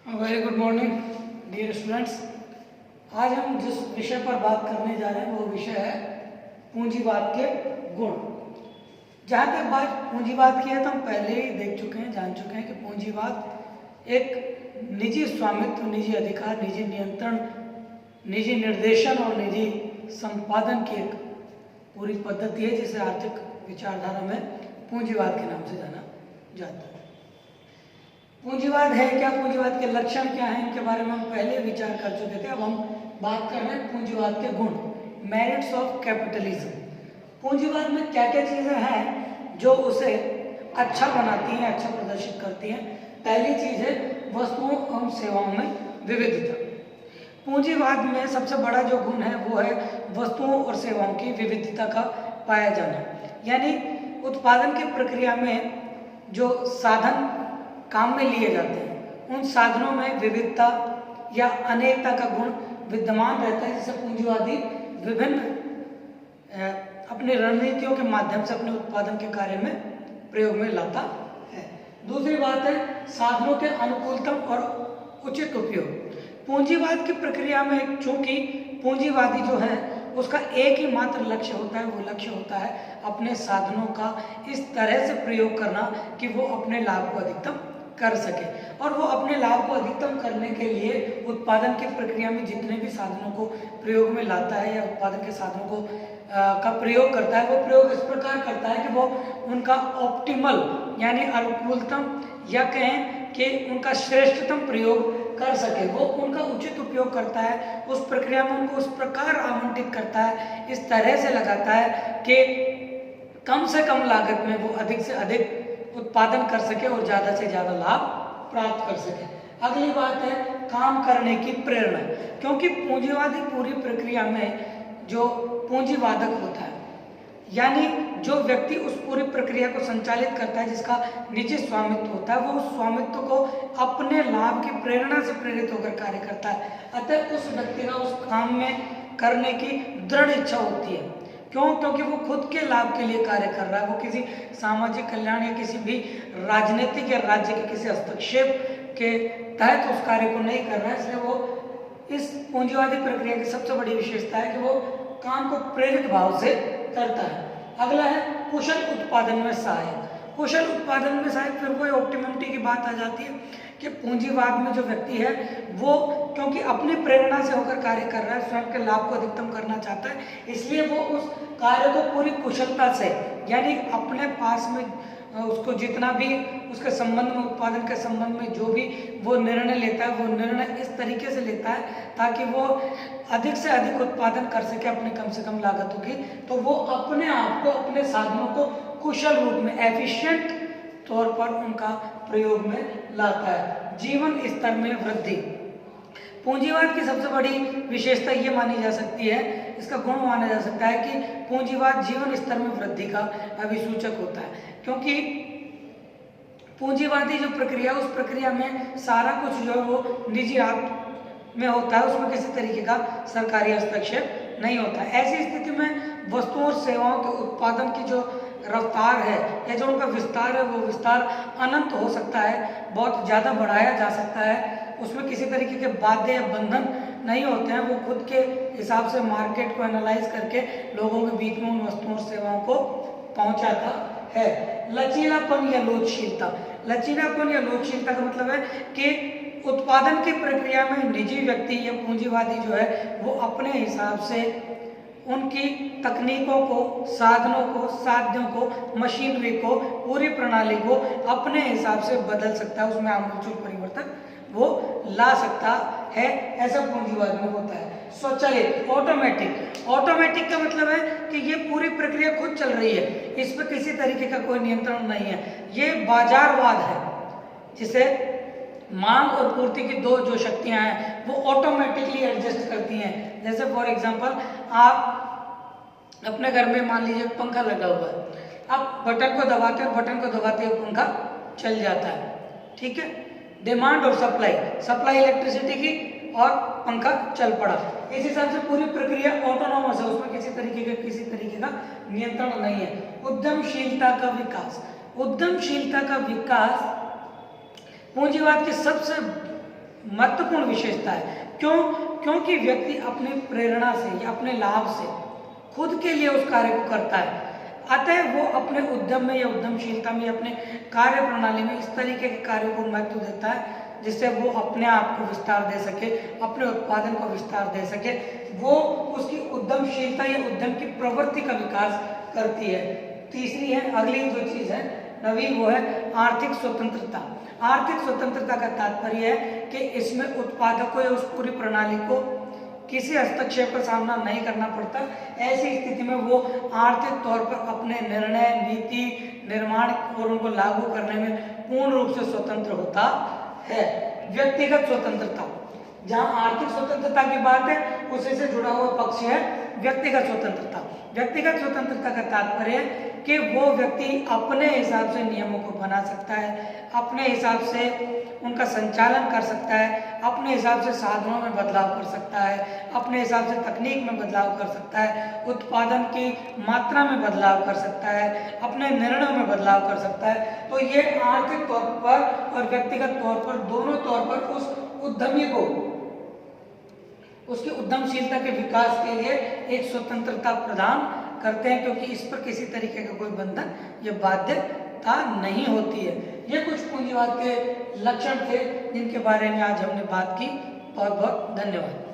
Very good morning dear students. आज हम जिस विषय पर बात करने जा रहे हैं वो विषय है पूंजीवाद के गुण। जहाँ तक बात पूंजीवाद की है तो हम पहले ही देख चुके हैं, जान चुके हैं कि पूंजीवाद एक निजी स्वामित्व, निजी अधिकार, निजी नियंत्रण, निजी निर्देशन और निजी संपादन की एक पूरी पद्धति है जिसे आर्थिक विचारधारा में पूंजीवाद के नाम से जाना जाता है। पूंजीवाद है क्या, पूंजीवाद के लक्षण क्या हैं, इनके बारे में हम पहले विचार कर चुके थे। अब हम बात कर रहे हैं पूंजीवाद के गुण, मेरिट्स ऑफ कैपिटलिज्म। पूंजीवाद में क्या क्या चीजें हैं जो उसे अच्छा बनाती हैं, अच्छा प्रदर्शित करती हैं। पहली चीज है वस्तुओं एवं सेवाओं में विविधता। पूंजीवाद में सबसे बड़ा जो गुण है वो है वस्तुओं और सेवाओं की विविधता का पाया जाना। यानी उत्पादन की प्रक्रिया में जो साधन काम में लिए जाते हैं उन साधनों में विविधता या अनेकता का गुण विद्यमान रहता है, जिसे पूंजीवादी विभिन्न अपनी रणनीतियों के माध्यम से अपने उत्पादन के कार्य में प्रयोग में लाता है। दूसरी बात है साधनों के अनुकूलतम और उचित उपयोग। पूंजीवाद की प्रक्रिया में चूंकि पूंजीवादी जो है उसका एक ही मात्र लक्ष्य होता है, वो लक्ष्य होता है अपने साधनों का इस तरह से प्रयोग करना कि वो अपने लाभ को अधिकतम कर सके। और वो अपने लाभ को अधिकतम करने के लिए उत्पादन की प्रक्रिया में जितने भी साधनों को प्रयोग में लाता है या उत्पादन के साधनों को का प्रयोग करता है, वो प्रयोग इस प्रकार करता है कि वो उनका ऑप्टिमल यानी अनुकूलतम या कहें कि उनका श्रेष्ठतम प्रयोग कर सके। वो उनका उचित उपयोग करता है, उस प्रक्रिया में उनको उस प्रकार आवंटित करता है, इस तरह से लगाता है कि कम से कम लागत में वो अधिक से अधिक उत्पादन कर सके और ज़्यादा से ज़्यादा लाभ प्राप्त कर सके। अगली बात है काम करने की प्रेरणा। क्योंकि पूंजीवादी पूरी प्रक्रिया में जो पूंजीवादक होता है यानी जो व्यक्ति उस पूरी प्रक्रिया को संचालित करता है, जिसका निजी स्वामित्व होता है, वो उस स्वामित्व को अपने लाभ की प्रेरणा से प्रेरित होकर कार्य करता है। अतः उस व्यक्ति का उस काम में करने की दृढ़ इच्छा होती है। क्यों? क्योंकि वो खुद के लाभ के लिए कार्य कर रहा है, वो किसी सामाजिक कल्याण या किसी भी राजनीतिक या राज्य के किसी हस्तक्षेप के तहत उस कार्य को नहीं कर रहा है। इसलिए वो इस पूंजीवादी प्रक्रिया की सबसे बड़ी विशेषता है कि वो काम को प्रेरित भाव से करता है। अगला है कुशल उत्पादन में सहायक। कुशल उत्पादन में सहायक फिर वही ऑप्टिममिटी की बात आ जाती है कि पूंजीवाद में जो व्यक्ति है वो क्योंकि अपनी प्रेरणा से होकर कार्य कर रहा है, स्वयं के लाभ को अधिकतम करना चाहता है, इसलिए वो उस कार्य को पूरी कुशलता से यानी अपने पास में उसको जितना भी उसके संबंध में उत्पादन के संबंध में जो भी वो निर्णय लेता है वो निर्णय इस तरीके से लेता है ताकि वो अधिक से अधिक उत्पादन कर सके अपने कम से कम लागतों की। तो वो अपने आप को, अपने साधनों को कुशल रूप में एफिशिएंट तौर पर उनका प्रयोग में लाता है। जीवन स्तर में वृद्धि। पूंजीवाद की सबसे बड़ी विशेषता ये मानी जा सकती है, इसका गुण माना जा सकता है कि पूंजीवाद जीवन स्तर में वृद्धि का अभिसूचक होता है। क्योंकि पूंजीवादी जो प्रक्रिया उस प्रक्रिया में सारा कुछ जो है वो निजी हाथ में होता है, उसमें किसी तरीके का सरकारी हस्तक्षेप नहीं होता है। ऐसी स्थिति में वस्तुओं और सेवाओं के उत्पादन की जो रफ्तार है या जो उनका विस्तार है वो विस्तार अनंत हो सकता है, बहुत ज़्यादा बढ़ाया जा सकता है। उसमें किसी तरीके के बाध्य या बंधन नहीं होते हैं। वो खुद के हिसाब से मार्केट को एनालाइज करके लोगों के बीच में उन वस्तुओं और सेवाओं को पहुंचाता है। लचीलापन या लोचशीलता। लचीलापन या लोचशीलता का मतलब है कि उत्पादन की प्रक्रिया में निजी व्यक्ति या पूंजीवादी जो है वो अपने हिसाब से उनकी तकनीकों को, साधनों को, साध्यों को, मशीनरी को, पूरी प्रणाली को अपने हिसाब से बदल सकता है, उसमें आमूलचूल परिवर्तन वो ला सकता है। ऐसा पूंजीवाद में होता है। स्वचालित ऑटोमेटिक। ऑटोमेटिक का मतलब है कि ये पूरी प्रक्रिया खुद चल रही है, इस पर किसी तरीके का कोई नियंत्रण नहीं है। ये बाजारवाद है जिसे मांग और पूर्ति की दो जो शक्तियां हैं वो ऑटोमेटिकली एडजस्ट करती हैं। जैसे फॉर एग्जांपल आप अपने घर में मान लीजिए पंखा लगा हुआ है, आप बटन को दबाते हैं, बटन को दबाते हुए पंखा चल जाता है, ठीक है। डिमांड और सप्लाई, सप्लाई इलेक्ट्रिसिटी की और पंखा चल पड़ा। इस हिसाब से पूरी प्रक्रिया ऑटोनोमस है, उसमें किसी तरीके का नियंत्रण नहीं है। उद्यमशीलता का विकास। उद्यमशीलता का विकास पूंजीवाद की सबसे महत्वपूर्ण विशेषता है। क्यों? क्योंकि व्यक्ति अपनी प्रेरणा से या अपने लाभ से खुद के लिए उस कार्य को करता है, अतः वो अपने उद्यम में या उद्यमशीलता में, अपने कार्य प्रणाली में इस तरीके के कार्य को महत्व देता है जिससे वो अपने आप को विस्तार दे सके, अपने उत्पादन को विस्तार दे सके, वो उसकी उद्यमशीलता या उद्यम की प्रवृत्ति का विकास करती है। तीसरी है, अगली जो चीज है नवी, वो है आर्थिक स्वतंत्रता। आर्थिक स्वतंत्रता का तात्पर्य है कि इसमें उत्पादक को या उस पूरी प्रणाली को किसी हस्तक्षेप का सामना नहीं करना पड़ता। ऐसी स्थिति में वो आर्थिक तौर पर अपने निर्णय, नीति निर्माण और उनको लागू करने में पूर्ण रूप से स्वतंत्र होता है। व्यक्तिगत स्वतंत्रता, जहां आर्थिक स्वतंत्रता की बात है उसी से जुड़ा हुआ पक्ष है व्यक्तिगत स्वतंत्रता। व्यक्तिगत स्वतंत्रता का तात्पर्य है कि वो व्यक्ति अपने हिसाब से नियमों को बना सकता है, अपने हिसाब से उनका संचालन कर सकता है, अपने हिसाब से साधनों में बदलाव कर सकता है, अपने हिसाब से तकनीक में बदलाव कर सकता है, उत्पादन की मात्रा में बदलाव कर सकता है, अपने निर्णयों में बदलाव कर सकता है। तो ये आर्थिक तौर पर और व्यक्तिगत तौर पर, दोनों तौर पर उस उद्यमी को उसकी उद्यमशीलता के विकास के लिए एक स्वतंत्रता प्रदान करते हैं, क्योंकि इस पर किसी तरीके का कोई बंधन या बाध्यता नहीं होती है। ये कुछ पूंजीवाद के लक्षण थे जिनके बारे में आज हमने बात की। बहुत बहुत धन्यवाद।